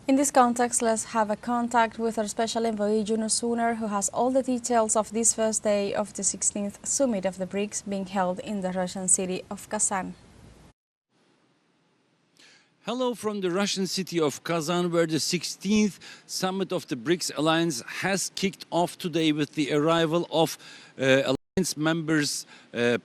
In this context, let's have a contact with our special envoy, Yunus Soner, who has all the details of this first day of the 16th summit of the BRICS being held in the Russian city of Kazan. Hello from the Russian city of Kazan, where the 16th summit of the BRICS alliance has kicked off today with the arrival of alliance members,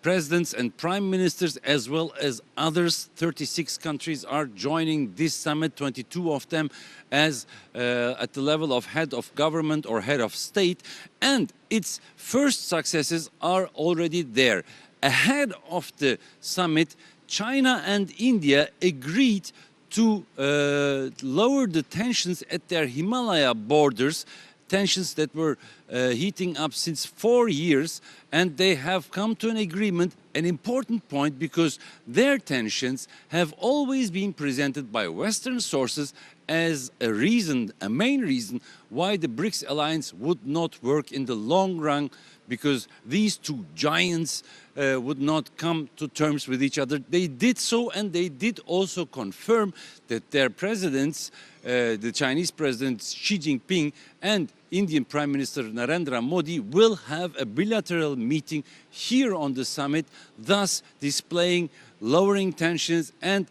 presidents and prime ministers, as well as others. 36 countries are joining this summit, 22 of them as at the level of head of government or head of state, and its first successes are already there. Ahead of the summit, China and India agreed to lower the tensions at their Himalaya borders, tensions that were heating up since 4 years, and they have come to an agreement, an important point, because their tensions have always been presented by Western sources as a reason, a main reason why the BRICS alliance would not work in the long run, because these two giants would not come to terms with each other. They did so, and they did also confirm that their presidents, the Chinese President Xi Jinping and Indian Prime Minister Narendra Modi, will have a bilateral meeting here on the summit, thus displaying lowering tensions and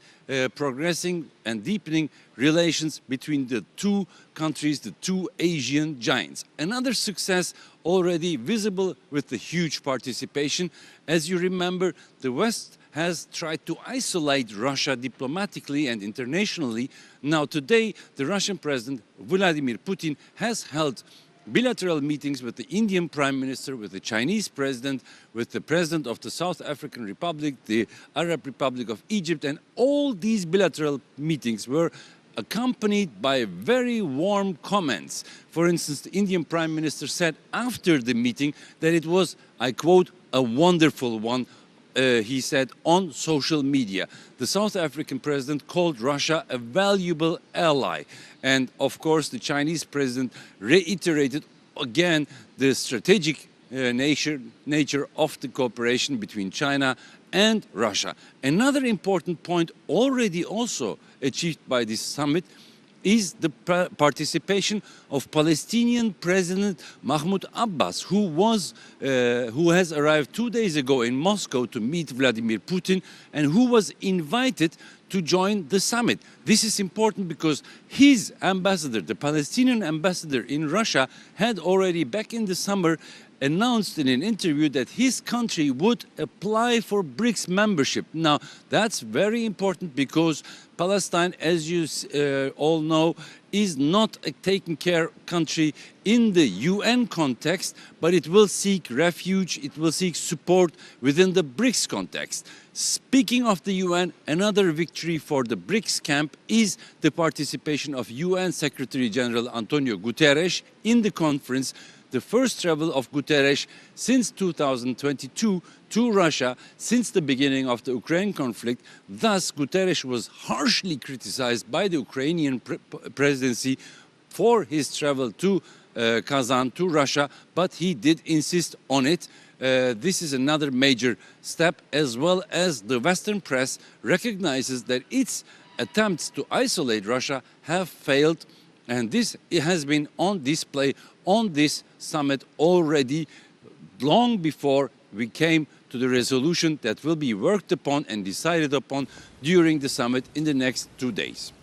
progressing and deepening relations between the two countries, the two Asian giants. Another success already visible with the huge participation. As you remember, the West has tried to isolate Russia diplomatically and internationally. Now today, the Russian President Vladimir Putin has held bilateral meetings with the Indian Prime Minister, with the Chinese President, with the President of the South African Republic, the Arab Republic of Egypt, and all these bilateral meetings were accompanied by very warm comments. For instance, the Indian Prime Minister said after the meeting that it was, I quote, a wonderful one. He said on social media. The South African president called Russia a valuable ally. And of course, the Chinese president reiterated again the strategic nature of the cooperation between China and Russia. Another important point already also achieved by this summit is the participation of Palestinian President Mahmoud Abbas, who has arrived 2 days ago in Moscow to meet Vladimir Putin, and who was invited to join the summit. This is important because his ambassador, the Palestinian ambassador in Russia, had already back in the summer announced in an interview that his country would apply for BRICS membership. Now, that's very important because Palestine, as you all know, is not a taken care country in the UN context, but it will seek refuge, it will seek support within the BRICS context. Speaking of the UN, another victory for the BRICS camp is the participation of UN Secretary General Antonio Guterres in the conference. The first travel of Guterres since 2022 to Russia since the beginning of the Ukraine conflict. Thus, Guterres was harshly criticized by the Ukrainian presidency for his travel to Kazan, to Russia, but he did insist on it. This is another major step, as well as the Western press recognizes that its attempts to isolate Russia have failed. And this has been on display on this summit already long before we came to the resolution that will be worked upon and decided upon during the summit in the next 2 days.